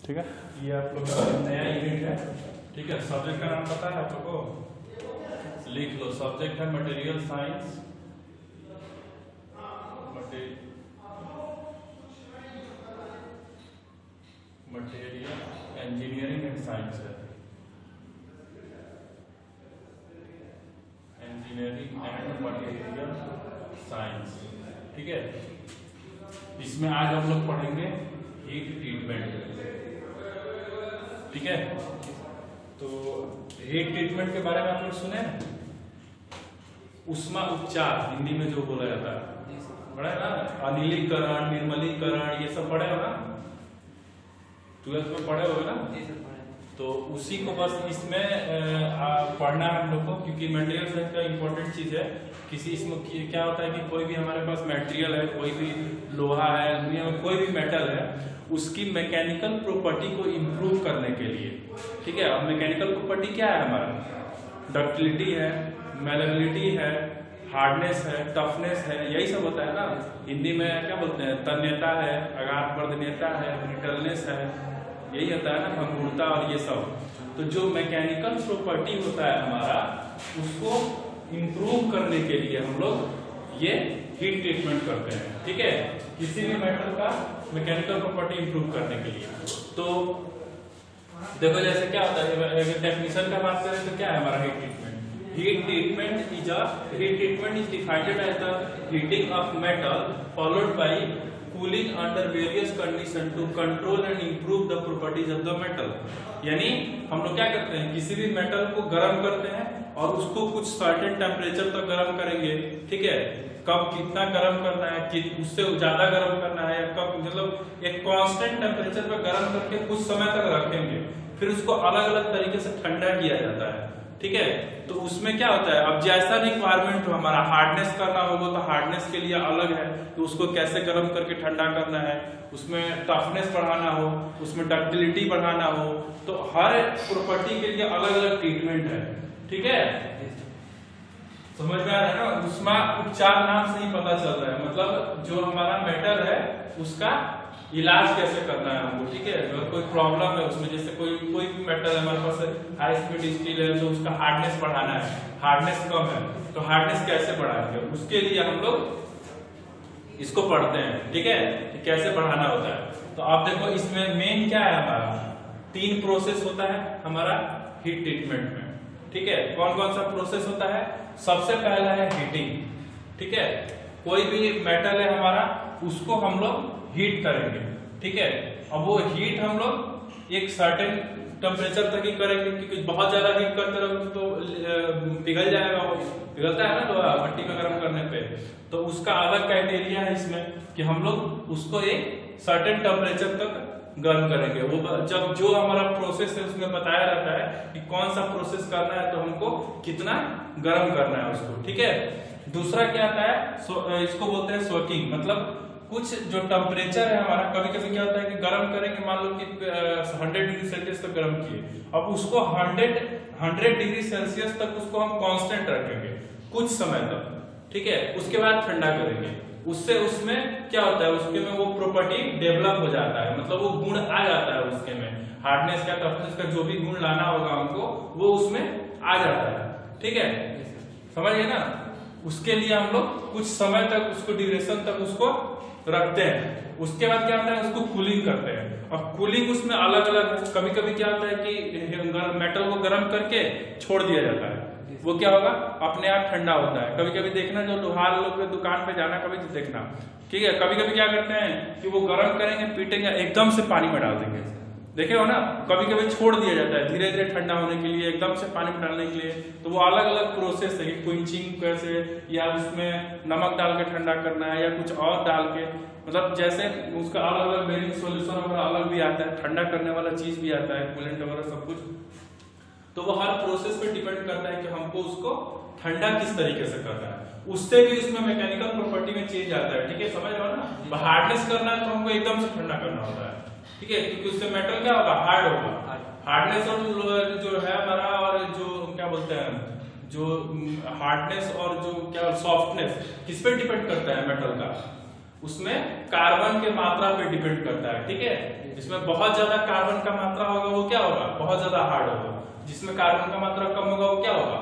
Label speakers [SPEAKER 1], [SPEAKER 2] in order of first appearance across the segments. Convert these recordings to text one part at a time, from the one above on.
[SPEAKER 1] ठीक है, ये आप लोग का नया यूनिट है। ठीक है, सब्जेक्ट का नाम पता है आप लोग को, लिख लो। सब्जेक्ट है material science, material engineering and science है, इंजीनियरिंग एंड मटेरियल साइंस। ठीक है, इसमें आज हम लोग पढ़ेंगे हीट ट्रीटमेंट। ठीक है, तो हीट ट्रीटमेंट के बारे में आप लोग सुने, उष्मा उपचार हिंदी में जो बोला जाता है, पढ़ा है ना, अनिलीकरण, निर्मलीकरण, ये सब पढ़े हो ना, 12th में पढ़े हो ना। तो उसी को बस इसमें पढ़ना है हम लोग को, क्योंकि मटेरियल साइंस का इंपॉर्टेंट चीज है। किसी इसमें क्या होता है कि कोई भी हमारे पास मटेरियल है, कोई भी लोहा है, दुनिया में कोई भी मेटल है, उसकी मैकेनिकल प्रॉपर्टी को इम्प्रूव करने के लिए, ठीक है। अब मैकेनिकल प्रॉपर्टी क्या है हमारा, डक्टिलिटी है, मैलेबिलिटी है, हार्डनेस है, टफनेस है, यही सब होता है ना। हिंदी में क्या बोलते हैं, तन्यता है, अगाध वर्धनीयता है, ब्रिटलनेस है, यही होता है ना, भंगुरता और ये सब। तो जो मैकेनिकल प्रॉपर्टी होता है हमारा, उसको इम्प्रूव करने के लिए हम लोग ये हीट ट्रीटमेंट करते हैं। ठीक है, किसी भी मेटल का मैकेनिकल प्रॉपर्टी इंप्रूव करने के लिए। तो देखो जैसे क्या होता है, डेफिनेशन का बात करें तो क्या है हमारा heat treatment. Heat treatment is defined as the heating of metal followed by cooling under various condition to control and improve the properties of the metal. यानी हम लोग क्या करते हैं, किसी भी मेटल को गर्म करते हैं और उसको कुछ सर्टेन टेम्परेचर तक गर्म करेंगे। ठीक है, कब कितना गर्म करना है, उससे ज्यादा गर्म करना है, कब, मतलब एक कांस्टेंट टेम्परेचर पर गर्म करके कुछ समय तक रखेंगे, फिर उसको अलग अलग तरीके से ठंडा किया जाता है। ठीक है, तो उसमें क्या होता है, अब जैसा रिक्वायरमेंट हो, हमारा हार्डनेस करना होगा तो हार्डनेस के लिए अलग है, तो उसको कैसे गर्म करके ठंडा करना है, उसमें टफनेस बढ़ाना हो, उसमें डक्टिलिटी बढ़ाना हो, तो हर प्रॉपर्टी के लिए अलग अलग ट्रीटमेंट है। ठीक है, समझ में आ रहा है ना। उष्मा उपचार नाम से ही पता चल रहा है, मतलब जो हमारा मेटल है उसका इलाज कैसे करना है हमको। ठीक है, अगर कोई प्रॉब्लम है उसमें, जैसे कोई भी मेटल है हमारे पास, हाई स्पीड स्टील है, तो उसका हार्डनेस बढ़ाना है, हार्डनेस कम है, तो हार्डनेस कैसे बढ़ाएंगे, उसके लिए हम लोग इसको पढ़ते हैं। ठीक है, कैसे बढ़ाना होता है। तो आप देखो इसमें मेन क्या है हमारा, 3 प्रोसेस होता है हमारा हीट ट्रीटमेंट में। ठीक है, कौन कौन सा प्रोसेस होता है, सबसे पहला है हीटिंग। ठीक है, कोई भी मेटल है हमारा, उसको हम लोग हीट करेंगे। ठीक है, अब वो हीट हम लोग एक सर्टेन टेम्परेचर तक ही करेंगे, क्योंकि बहुत ज्यादा हीट करते रहोगे तो पिघल जाएगा, वो पिघलता है ना लोहा भट्टी में गर्म करने पे। तो उसका अलग क्राइटेरिया है इसमें कि हम लोग उसको एक सर्टेन टेम्परेचर तक गर्म करेंगे। वो जब जो हमारा प्रोसेस है उसमें बताया रहता है कि कौन सा प्रोसेस करना है, तो हमको कितना गर्म करना है उसको। ठीक है, दूसरा क्या आता है, इसको बोलते हैं सोकिंग, मतलब कुछ जो टेम्परेचर है हमारा, कभी कभी क्या होता है कि गर्म करेंगे, मान लो कि 100 डिग्री सेल्सियस तक गर्म किए, अब उसको 100 डिग्री सेल्सियस तक उसको हम कांस्टेंट रखेंगे कुछ समय तक। ठीक है, उसके बाद ठंडा करेंगे, उससे उसमें क्या होता है, उसके में वो प्रॉपर्टी डेवलप हो जाता है, मतलब वो गुण आ जाता है उसके में, हार्डनेस का, टफनेस का, जो भी गुण लाना होगा हमको वो उसमें आ जाता है। ठीक है, समझिए ना। उसके लिए हम लोग कुछ समय तक उसको, ड्यूरेशन तक उसको रखते हैं। उसके बाद क्या होता है, उसको कूलिंग करते हैं। और कूलिंग उसमें अलग अलग, कभी कभी क्या होता है कि मेटल को गर्म करके छोड़ दिया जाता है, वो क्या होगा, अपने आप ठंडा होता है। कभी कभी देखना, जो लोहार लोग के दुकान पे जाना, कभी देखना, ठीक है, कभी कभी क्या करते हैं कि वो गर्म करेंगे, पीटेंगे, एकदम से पानी में डाल देंगे, देखे हो ना। कभी कभी छोड़ दिया जाता है धीरे धीरे ठंडा होने के लिए, एकदम से पानी में डालने के लिए। तो वो अलग अलग प्रोसेस है, क्विंचिंग कैसे, या उसमें नमक डाल के ठंडा करना है, या कुछ और डाल के, मतलब जैसे उसका अलग अलग बेरिंग सोल्यूशन वगैरह अलग भी आता है, ठंडा करने वाला चीज भी आता है, कूलेंट वगैरह सब कुछ। तो वो हर प्रोसेस पे डिपेंड करता है कि हमको उसको ठंडा किस तरीके से करना है, उससे भी उसमें मैकेनिकल प्रॉपर्टी में चेंज आता है। ठीक है, समझ लो ना। हार्डनेस करना है तो हमको एकदम से ठंडा करना होता है। ठीक है, क्योंकि उससे मेटल क्या होगा, हार्ड होगा। हार्डनेस और जो है हमारा, और जो क्या बोलते हैं, जो हार्डनेस और जो क्या सॉफ्टनेस, किस पे डिपेंड करता है मेटल का, उसमें कार्बन के मात्रा पे डिपेंड करता है, ठीक है। जिसमें बहुत ज्यादा कार्बन का मात्रा होगा वो क्या होगा, बहुत ज्यादा हार्ड होगा। जिसमें कार्बन का मात्रा कम होगा वो क्या होगा,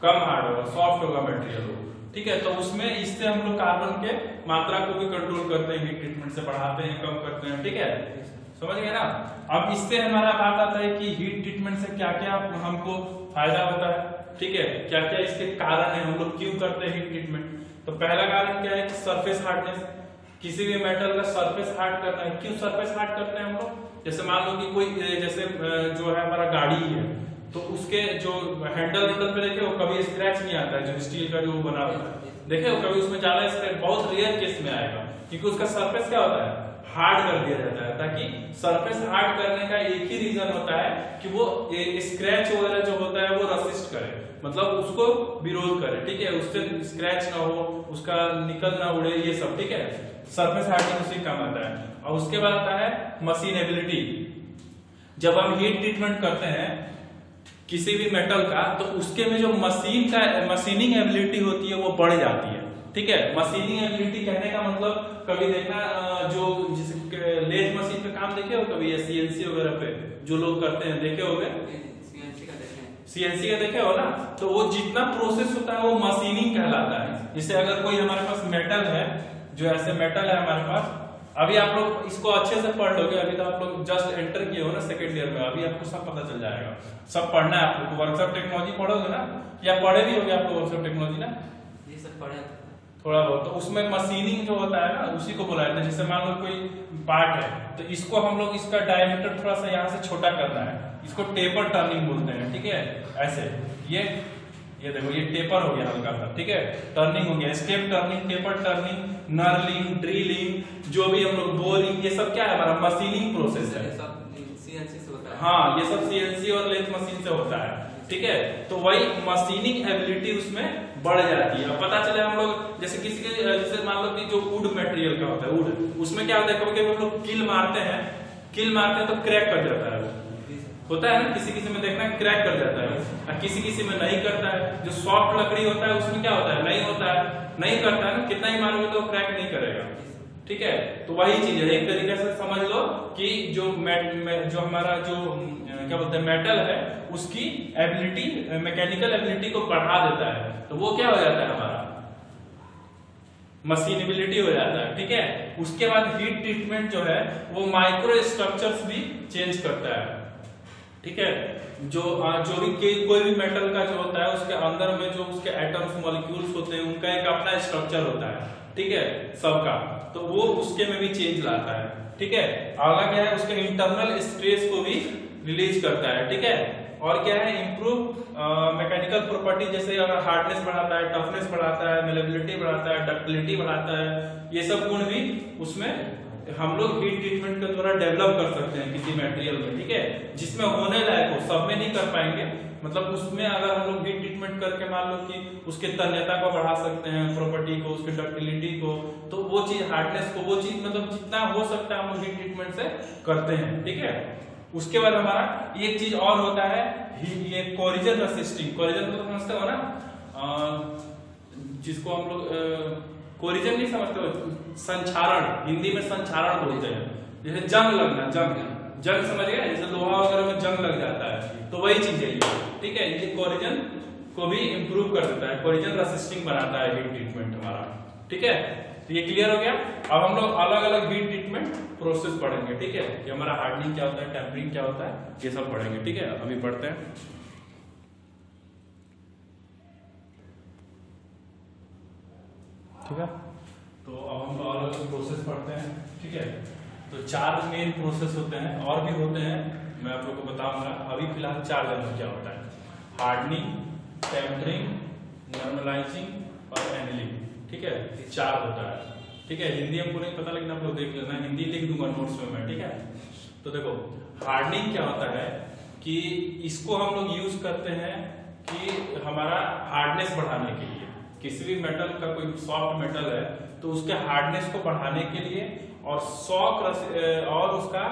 [SPEAKER 1] कम हार्ड होगा, सॉफ्ट होगा मटेरियल हो, ठीक है। तो उसमें इससे हम लोग कार्बन के मात्रा को भी कंट्रोल करते हैं, हीट ट्रीटमेंट से बढ़ाते हैं, कम करते हैं, ठीक है, समझ गए ना। अब इससे हमारा बात आता है कि हीट ट्रीटमेंट से क्या क्या हमको फायदा होता है, ठीक है, क्या क्या इसके कारण है, हम लोग क्यों करते हैं हीट ट्रीटमेंट। तो पहला कारण क्या है कि सरफेस हार्डनेस, किसी भी मेटल का सरफेस हार्ड करना है। क्यों सरफेस हार्ड करते हैं हम लोग, जैसे मान लो कि कोई जैसे जो है हमारा गाड़ी है, तो उसके जो हैंडल पे देखे वो कभी स्क्रैच नहीं आता है, जो स्टील का जो बना होता है, देखे वो कभी उसमें ज्यादा स्क्रैच बहुत रेयर केस में आएगा, क्योंकि उसका सरफेस क्या होता है, हार्ड कर दिया जाता है, ताकि सरफेस हार्ड करने का एक ही रीजन होता है कि वो स्क्रैच वगैरह जो होता है वो रेसिस्ट करे, मतलब उसको विरोध करे, ठीक है, उससे स्क्रैच ना हो, उसका निकल ना उड़े, ये सब, ठीक है, सरफेस हार्डनिंग उसी काम आता है। और उसके बाद आता है मशीनेबिलिटी। जब हम हीट ट्रीटमेंट करते हैं किसी भी मेटल का, तो उसके में जो मशीनिंग एबिलिटी होती है वो बढ़ जाती है, ठीक है। मशीनिंग एबिलिटी कहने का मतलब, कभी देखना जो जिसे लेथ मशीन पे काम देखे हो कभी, या सीएनसी वगैरह पे जो लोग करते हैं, देखे होगे, सीएनसी का देखे हो ना, तो वो जितना प्रोसेस होता है वो मशीनिंग कहलाता है। जैसे अगर कोई हमारे पास मेटल है, जो ऐसे मेटल है हमारे पास, अभी आप लोग इसको अच्छे से पढ़ लोगे, अभी तो आप लोग जस्ट एंटर किए हो ना सेकंड ईयर में, अभी आपको सब पता चल जाएगा, सब पढ़ना है आपको। वर्कशॉप टेक्नोलॉजी पढ़ोगे ना, या पढ़े भी होगे आपको वर्कशॉप टेक्नोलॉजी ना,
[SPEAKER 2] ये सब पढ़े
[SPEAKER 1] थोड़ा बहुत। तो उसमें मशीनिंग जो होता है ना, उसी को बोला जाता है। जैसे मान लो कोई पार्ट है, तो इसको हम लोग इसका डायमीटर थोड़ा सा यहाँ से छोटा करना है, इसको टेपर टर्निंग बोलते हैं, ठीक है। ऐसे ये देखो, ये टेपर हो गया हल्का सा, ठीक है, टर्निंग हो गया, step turning, taper turning, knurling, drilling, जो भी हम लोग बोरिंग, ये सब क्या है, हमारा मशीनिंग प्रोसेस है,
[SPEAKER 2] सीएनसी से होता है।
[SPEAKER 1] हाँ, ये सब सीएनसी और लेथ मशीन से होता है, ठीक है। तो वही मशीनिंग एबिलिटी उसमें बढ़ जाती है। अब पता चले हम लोग जैसे किसी के, जैसे मान लो कि जो वुड मटेरियल का होता है, वुड, उसमें क्या होता है, कभी कभी हम लोग कील मारते हैं तो क्रैक कर जाता है, होता है ना, किसी में देखना क्रैक कर जाता है, और किसी में नहीं करता है। जो सॉफ्ट लकड़ी होता है उसमें क्या होता है, नहीं होता है, नहीं करता है ना, कितना ही मारोगे तो क्रैक नहीं करेगा, ठीक है। तो वही चीज है, एक तरीके से समझ लो कि जो हमारा जो क्या बोलते हैं मेटल है, उसकी एबिलिटी, मैकेनिकल एबिलिटी को बढ़ा देता है, तो वो क्या हो जाता है, हमारा मशीनेबिलिटी हो जाता है, ठीक है। उसके बाद हीट ट्रीटमेंट जो है वो माइक्रो स्ट्रक्चर्स भी चेंज करता है, ठीक है। जो भी कोई भी मेटल का जो होता है, उसके अंदर में जो उसके एटम्स, मॉलिक्यूल्स होते हैं, उनका एक अपना स्ट्रक्चर होता है, ठीक है, सबका, तो वो उसके में भी चेंज लाता है, ठीक है। अगला क्या है, उसके इंटरनल स्ट्रेस को भी रिलीज करता है, ठीक है। और क्या है, इंप्रूव मैकेनिकल प्रॉपर्टी, जैसे अगर हार्डनेस बढ़ाता है, टफनेस बढ़ाता है, मेलेबिलिटी बढ़ाता है, डक्टिलिटी बढ़ाता है, ये सब गुण भी उसमें हम लोग हीट ट्रीटमेंट के द्वारा डेवलप कर सकते हैं किसी मटेरियल में, ठीक है। जिसमें होने लायक हो, सब में नहीं कर पाएंगे, मतलब उसमें अगर हम लोग हीट ट्रीटमेंट करके मान लो कि उसके तन्यता को बढ़ा सकते हैं, प्रॉपर्टी को, उसके डक्टिलिटी को, तो वो चीज, हार्डनेस को, वो चीज मतलब जितना हो सकता है हम लोग हीट ट्रीटमेंट से करते हैं, ठीक है। उसके बाद हमारा एक चीज और होता है, ये कोरिजन रेसिस्टिंग। कोरिजन तो समझते हो ना, जिसको हम लोग कोरिजन नहीं समझते हो, संक्षारण, हिंदी में संक्षारण बोलते हैं। जैसे जंग लगना, जंग समझ गए, जैसे लोहा वगैरह में जंग लग जाता है, तो वही चीज है ये, ठीक है। ये कोरिजन को भी इंप्रूव कर देता है, कोरिजन रेसिस्टिंग बनाता है हीट ट्रीटमेंट हमारा, ठीक है। तो ये क्लियर हो गया। अब हम लोग अलग अलग हीट ट्रीटमेंट प्रोसेस पढ़ेंगे, ठीक है, कि हमारा हार्डनिंग क्या होता है, टेम्परिंग क्या होता है, ये सब पढ़ेंगे, ठीक है। अभी पढ़ते हैं, ठीक है। तो अब हम लोग अलग अलग प्रोसेस पढ़ते हैं, ठीक है। तो 4 मेन प्रोसेस होते हैं, और भी होते हैं, मैं आप लोग को बताऊंगा। अभी फिलहाल 4 जनरल क्या होता है, हार्डनिंग, टेम्परिंग, नॉर्मलाइजिंग और एनिलिंग, ठीक है। 4 होता है, ठीक है। हिंदी हमको नहीं पता, लेकिन आप लोग देख लेना, हिंदी लिख दूंगा नोट्स में मैं, ठीक है। तो देखो, हार्डनिंग क्या होता है कि इसको हम लोग यूज करते हैं कि हमारा हार्डनेस बढ़ाने के लिए, किसी भी मेटल का, कोई सॉफ्ट मेटल है तो उसके हार्डनेस को बढ़ाने के लिए, और शॉक और उसका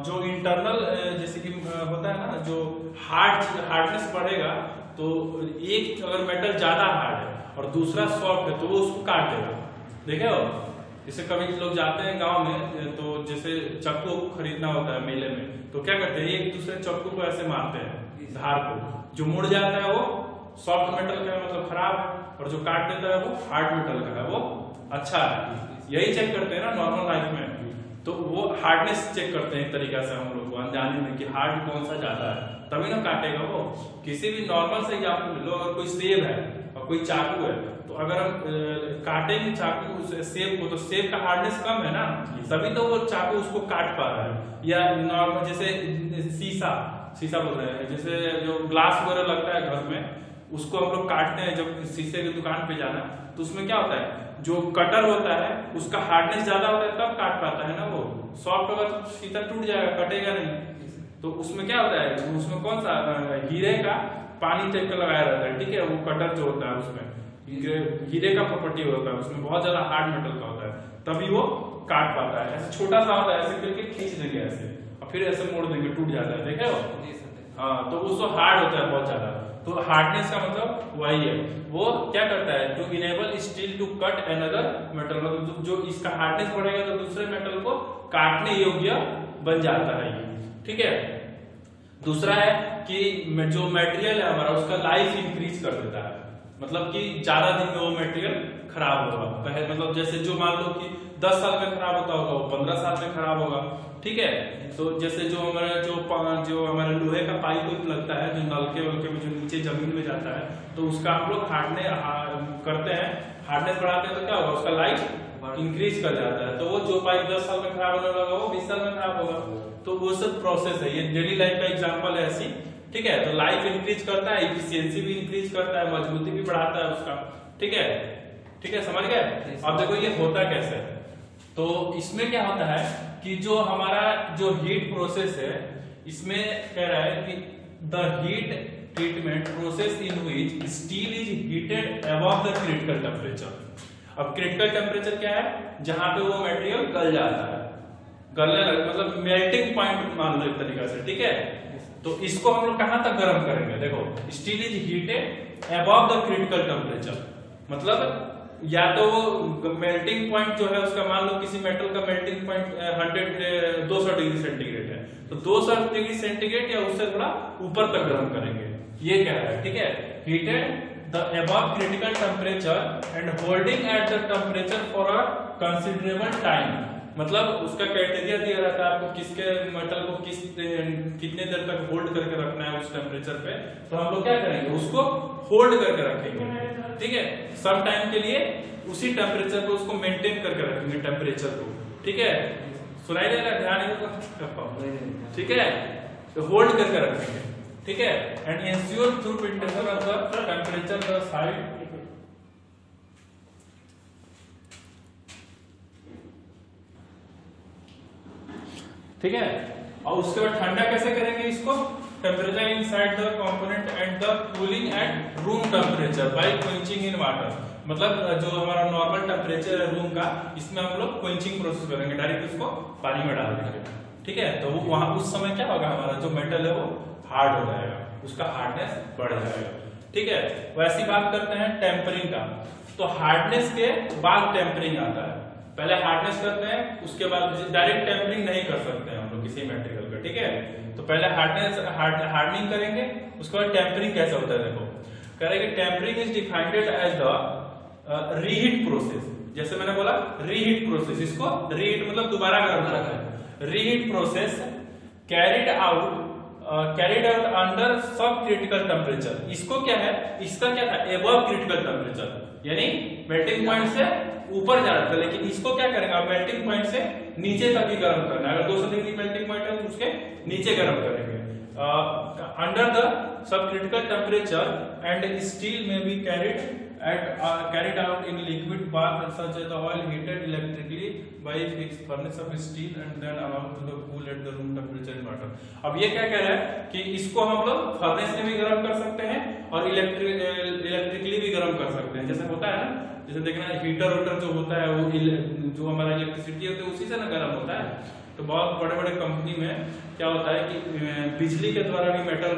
[SPEAKER 1] जो इंटरनल, जैसे कि होता है ना, जो हार्डनेस बढ़ेगा, तो एक अगर मेटल ज्यादा हार्ड है और दूसरा सॉफ्ट है, तो वो उसको काट देगा, देखे हो, जैसे कभी लोग जाते हैं गांव में, तो जैसे चक्कू खरीदना होता है मेले में, तो क्या करते हैं, एक दूसरे चक्कू को ऐसे मारते हैं धार को, जो मुड़ जाता है वो सॉफ्ट मेटल का है, मतलब खराब है, और जो काट देता है वो हार्ड मेटल का है, वो अच्छा है। यही चेक करते हैं ना नॉर्मल लाइफ में, तो वो हार्डनेस चेक करते हैं एक तरीका से हम लोग को अनजाने में कि हार्ड कौन सा ज्यादा है, तभी ना काटेगा वो। किसी भी नॉर्मल से एग्जाम्पल लो, अगर कोई सेब है और कोई चाकू है, तो अगर हम काटेंगे चाकू सेब को, तो सेब का हार्डनेस कम है ना, तभी तो वो चाकू उसको काट पा रहा है। या नॉर्मल जैसे शीशा बोल रहे हैं, जैसे जो ग्लास वगैरह लगता है घर में, उसको हम लोग काटते हैं जब शीशे की दुकान पे जाना, तो उसमें क्या होता है, जो कटर होता है उसका हार्डनेस ज्यादा होता है तब काट पाता है ना वो, सॉफ्ट अगर शीशा टूट जाएगा कटेगा नहीं। तो उसमें क्या होता है, उसमें कौन सा हीरे का पानी टाइप का लगाया रहता है, ठीक है, वो कटर जो होता है उसमें हीरे का प्रॉपर्टी होता है, उसमें बहुत ज्यादा हार्ड मेटल का होता है, तभी वो काट पाता है। ऐसे छोटा सा होता है, ऐसे करके खींच देंगे ऐसे और फिर ऐसे मोड़ देंगे, टूट जाता है, देखे हो। हाँ, तो उसको हार्ड होता है बहुत ज्यादा, तो हार्डनेस का मतलब वही है, वो क्या करता है, to enable steel to cut another metal, मतलब जो इसका हार्डनेस बढ़ेगा तो दूसरे मेटल को काटने योग्य बन जाता है ये, ठीक है। दूसरा है कि जो मटेरियल है हमारा उसका लाइफ इंक्रीज कर देता है, मतलब कि ज्यादा दिन में वो मटेरियल खराब होगा, पहले मतलब जैसे जो मान लो कि 10 साल में खराब होता होगा वो 15 साल में खराब होगा, ठीक है। तो जैसे जो हमारा लोहे का पाइप लगता है, जो नलके वलके में जो नीचे जमीन में जाता है, तो उसका हम लोग करते हैं, हार्डनेस बढ़ाते हैं, तो क्या होगा, उसका लाइफ इंक्रीज कर जाता है। तो वो जो पाइप 10 साल में खराब होने लगा वो 20 साल में खराब होगा। तो वो सब प्रोसेस है, ये डेली लाइफ का एग्जांपल है ऐसी, ठीक है। तो लाइफ इंक्रीज करता है, इफिशियंसी भी इंक्रीज करता है, मजबूती भी बढ़ाता है उसका, ठीक है, ठीक है, समझ गए। अब देखो ये होता कैसे है, तो इसमें क्या होता है कि जो हमारा जो हीट प्रोसेस है, इसमें कह रहा है कि the heat treatment process in which steel is heated above the critical temperature. अब क्रिटिकल टेम्परेचर क्या है, जहां पे वो मटेरियल गल जाता है, गलने लगे, मतलब मेल्टिंग पॉइंट मान लो एक तरीका से, ठीक है। तो इसको हम लोग कहां तक गर्म करेंगे, देखो steel is heated above the critical temperature, मतलब या तो वो मेल्टिंग पॉइंट जो है उसका, मान लो किसी मेटल का मेल्टिंग पॉइंट 200 डिग्री सेंटीग्रेड है, तो 200 डिग्री सेंटीग्रेड या उससे थोड़ा ऊपर तक गर्म करेंगे, ये कह रहा है, ठीक है। Heated the above critical temperature and holding at the temperature for a considerable time, मतलब उसका क्राइटेरिया दिया रहता है आपको किसके मेटल को कितने देर तक होल्ड करके रखना है उस टेम्परेचर पे, तो हम लोग क्या करेंगे, उसको होल्ड करके रखेंगे, ठीक है, सम टाइम के लिए उसी टेम्परेचर को उसको मेंटेन करके रखेंगे टेम्परेचर को, ठीक है। सुनाई दे रहा है, ध्यान, ठीक है, तो होल्ड करके रखेंगे, ठीक है। And ensure through maintenance of the temperature the side, ठीक है। और उसके बाद ठंडा कैसे करेंगे इसको, temperature inside the component and the cooling at room temperature by quenching in water, मतलब जो हमारा नॉर्मल टेम्परेचर है रूम का, इसमें हम लोग क्वेंचिंग प्रोसेस करेंगे, डायरेक्ट उसको पानी में डाल देंगे, ठीक है। तो वो वहां उस समय क्या होगा, हमारा जो मेटल है वो हार्ड हो जाएगा, उसका हार्डनेस बढ़ जाएगा, ठीक है। वैसी बात करते हैं टेम्परिंग का, तो हार्डनेस के बाद टेम्परिंग आता है, पहले हार्डनेस करते हैं, उसके बाद डायरेक्ट टेम्परिंग नहीं कर सकते हम लोग किसी मटेरियल का, ठीक है। तो पहले हार्डनिंग करेंगे, उसके बाद टेम्परिंग कैसे होता है, देखो कह रहे हैं tempering is defined as the reheat process, जैसे मैंने बोला रीहीट प्रोसेस, इसको रीहीट मतलब दोबारा गर्म करना है, reheat process carried out under sub critical temperature. इसको क्या है, इसका क्या था, एबव क्रिटिकल टेम्परेचर, यानी मेल्टिंग पॉइंट से ऊपर जा रहा था, लेकिन इसको क्या करेंगे, अब मेल्टिंग पॉइंट से नीचे तक ही गर्म करना है, अगर 200 डिग्री मेल्टिंग पॉइंट है तो उसके नीचे गर्म करेंगे, under the sub critical temperature and steel में B carried out in liquid bath such as the oil heated electrically by fixed furnace of steel and then allowed to cool at the room temperature in water। अब ये क्या कह रहा है कि इसको हम लोग फर्नेस में भी गर्म कर सकते हैं और इलेक्ट्रिकली भी गर्म कर सकते हैं, जैसे होता है ना, जैसे देखना हीटर वोटर जो होता है वो जो हमारा इलेक्ट्रिसिटी होती है उसी से ना गर्म होता है। तो बहुत बड़े बड़े कंपनी में क्या होता है कि बिजली के द्वारा भी मेटल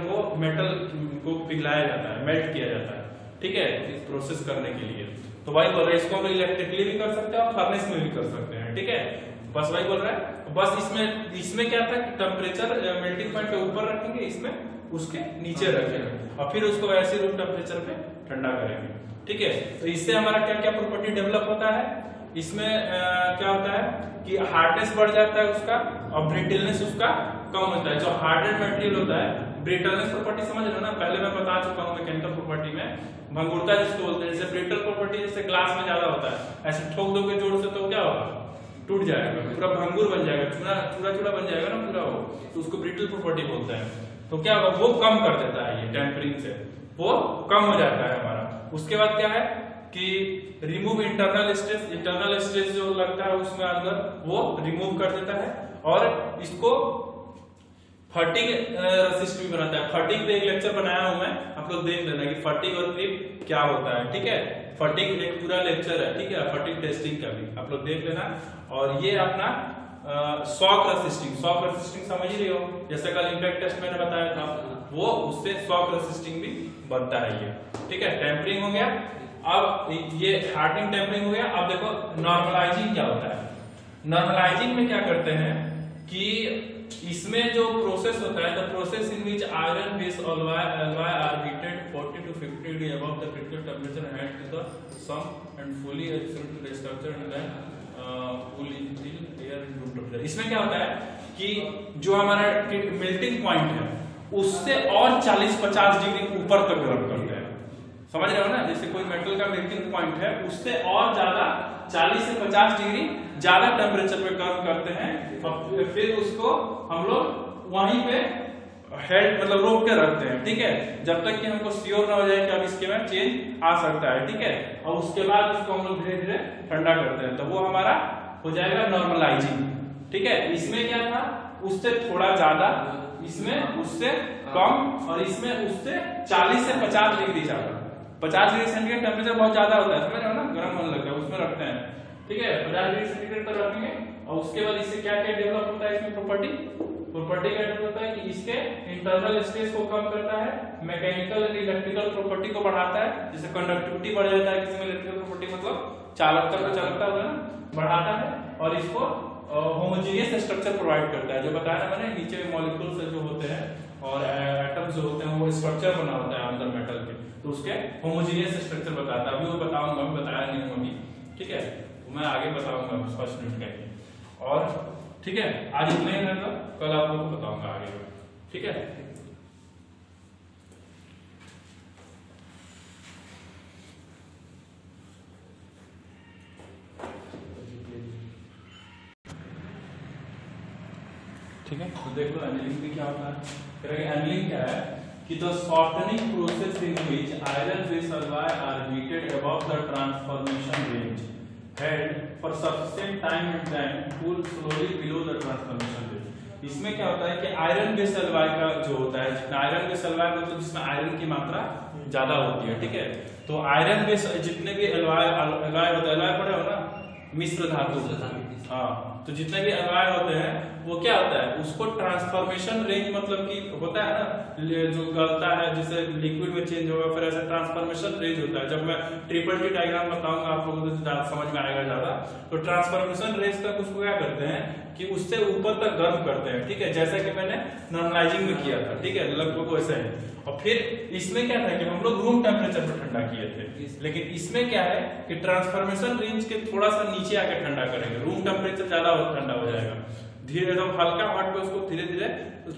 [SPEAKER 1] को पिघलाया जाता है, मेल्ट किया जाता है, ठीक है, इस प्रोसेस करने के लिए। तो वही बोल रहा है, इसको हम इलेक्ट्रिकली भी कर सकते हैं और फर्नेस में भी कर सकते हैं, ठीक है। बस वही बोल रहा है, बस इसमें क्या था कि टेम्परेचर मेल्टिंग पॉइंट के ऊपर रखेंगे, इसमें उसके नीचे रखेंगे और फिर उसको वैसे रूम टेम्परेचर पे ठंडा करेंगे, ठीक है। तो इससे हमारा क्या क्या प्रॉपर्टी डेवलप होता है, इसमें क्या होता है कि हार्डनेस बढ़ जाता है उसका और ब्रिटलनेस उसका कम होता है। जो हार्डेड मटेरियल होता है, ब्रिटलनेस प्रॉपर्टी समझ रहे हो ना, पहले मैं बता चुका हूँ मैकेनिकल प्रॉपर्टी में, भंगुरता जिसको बोलते हैं। जैसे ब्रिटल प्रॉपर्टी जैसे ग्लास में ज्यादा होता है, ऐसे ठोक दोगे जोर से तो क्या होगा, टूट जाएगा, पूरा भंगुर बन जाएगा, चूड़ा बन जाएगा ना पूरा वो, तो उसको ब्रिटल प्रॉपर्टी बोलते हैं। तो क्या होगा, वो कम कर देता है, ये टेम्परिंग से वो कम हो जाता है हमारा। उसके बाद क्या है कि रिमूव इंटरनल स्ट्रेस जो लगता है उसमें अंदर, वो रिमूव कर देता है और इसको फटीग रेसिस्ट भी बनाता है। फटीग पे एक लेक्चर बनाया हूं मैं, आप लोग देख लेना कि फटीग और क्रीप क्या होता है, ठीक है। फटीग एक पूरा लेक्चर है, ठीक है, फटीग टेस्टिंग का भी आप लोग देख लेना। और ये अपना शॉक रेसिस्टिंग समझ ही रहे हो, जैसे कल इंपैक्ट टेस्ट मैंने बताया था, वो उससे शॉक रेसिस्टिंग भी बनता है ये, ठीक है। टेम्परिंग हो गया, अब ये हार्डनिंग टेम्परिंग हो गया। अब देखो नॉर्मलाइजिंग क्या होता है। नॉर्मलाइजिंग में क्या करते हैं कि इसमें जो प्रोसेस होता है, the process in which iron base alloy are heated 40 to 50 degree above the critical temperature and to the sum and fully extrude the structure and then cool in air and room temperature। इसमें क्या होता है कि जो हमारा melting point है उससे और 40-50 डिग्री ऊपर तक गर्म करते हैं, समझ रहे हो ना। जैसे कोई मेटल का मेल्टिंग पॉइंट है, उससे और ज्यादा 40 से 50 डिग्री ज्यादा टेम्परेचर पे गर्म करते हैं और फिर उसको हम लोग वहीं पे हेड मतलब रोक के रखते हैं, ठीक है, जब तक कि हमको श्योर ना हो जाए कि अब इसके में चेंज आ सकता है, ठीक है। और उसके बाद उसको हम लोग धीरे धीरे ठंडा करते हैं, तो वो हमारा हो जाएगा नॉर्मलाइजिंग, ठीक है। इसमें क्या था, उससे थोड़ा ज्यादा, इसमें उससे कम और इसमें उससे 40 से 50 डिग्री ज्यादा। 50 डिग्री सेंटीग्रेड टेम्परेचर बहुत ज्यादा होता है, समझ रहे हो ना, गर्म होने लगता है, उसमें रखते हैं, ठीक है। 50 डिग्री सेंटीग्रेड पर रखेंगे और उसके बाद इससे क्या क्या डेवलप होता है, इसमें प्रॉपर्टी क्या डेवलप होता है कि इसके इंटरनल स्ट्रेस को कम करता है, मैकेनिकल एंड इलेक्ट्रिकल प्रॉपर्टी को बढ़ाता है, जैसे कंडक्टिविटी बढ़ जाता है, किसी में इलेक्ट्रिकल प्रॉपर्टी मतलब चालकता होता है ना, बढ़ाता है। और इसको होमोजेनियस स्ट्रक्चर प्रोवाइड करता है, जो बताया मैंने, नीचे मॉलिक्यूल्स जो होते हैं और एटम्स जो होते हैं वो स्ट्रक्चर बना होता है अंदर मेटल के, तो उसके होमोजेनियस स्ट्रक्चर बताता है। अभी वो बताऊंगा, मैं बताया नहीं हूं अभी, ठीक है, तो मैं आगे बताऊंगा फर्स्ट यूनिट का। और ठीक है, आज इतना ही रहेगा, कल आप लोगों को बताऊंगा आगे, ठीक है। ठीक है, तो देख लो एनीलिंग में क्या होता है। फिर एनीलिंग क्या है कि the softening process in which iron base alloy are heated above the transformation range head for sufficient time and then cool slowly below the transformation range। इसमें क्या होता है कि आयरन बेस alloy का जो होता है, जितना आयरन बेस alloy मतलब जिसमें आयरन की मात्रा ज्यादा होती है, ठीक है। तो आयरन बेस जितने भी alloy होता है, alloy पढ़े हो ना, मिश्र धातु, हाँ, तो जितने भी alloy होते हैं वो क्या होता है, उसको ट्रांसफॉर्मेशन रेंज मतलब कि होता है ना, जो गलता है जैसे लिक्विड में चेंज होगा, फिर ऐसे ट्रांसफॉर्मेशन रेंज होता है। जब मैं ट्रिपल टी डायग्राम बताऊंगा आप लोगों को तो समझ में आएगा ज्यादा। तो ट्रांसफॉर्मेशन रेंज तक उसको क्या करते हैं कि उससे ऊपर तक गर्म करते हैं, ठीक है, जैसा कि मैंने नॉर्मलाइजिंग में किया था, ठीक है, लगभग वैसा ही। और फिर इसमें क्या था कि हम लोग रूम टेम्परेचर पर ठंडा किए थे, लेकिन इसमें क्या है कि ट्रांसफॉर्मेशन रेंज के थोड़ा सा नीचे आके ठंडा करेंगे, रूम टेम्परेचर ज्यादा ठंडा हो जाएगा, धीरे एकदम हल्का हॉट पे उसको धीरे धीरे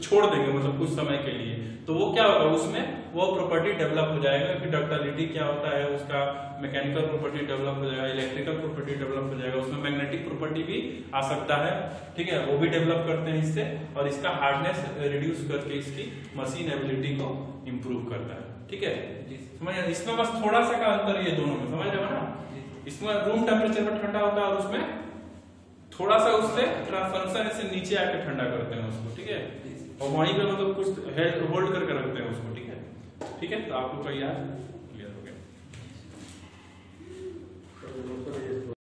[SPEAKER 1] छोड़ देंगे, मतलब कुछ समय के लिए। तो वो क्या होगा, उसमें वो प्रॉपर्टी डेवलप हो जाएगा कि डक्टिलिटी क्या होता है उसका, मैकेनिकल प्रॉपर्टी डेवलप हो जाएगा, इलेक्ट्रिकल प्रॉपर्टी डेवलप हो जाएगा, उसमें मैग्नेटिक प्रॉपर्टी भी आ सकता है, ठीक है, वो भी डेवलप करते हैं इससे। और इसका हार्डनेस रिड्यूस करके इसकी मशीन एबिलिटी को इम्प्रूव करता है, ठीक है। समझ, इसमें बस थोड़ा सा का अंतर ये दोनों में, समझ रहे हो ना। इसमें रूम टेम्परेचर पर ठंडा होता है और उसमें थोड़ा सा उससे ट्रांसफॉर्मेशन से नीचे आके ठंडा करते हैं उसको, ठीक है, और वहीं पे मतलब कुछ होल्ड करके रखते हैं उसको, ठीक है, ठीक है। तो आपको याद क्लियर हो गया।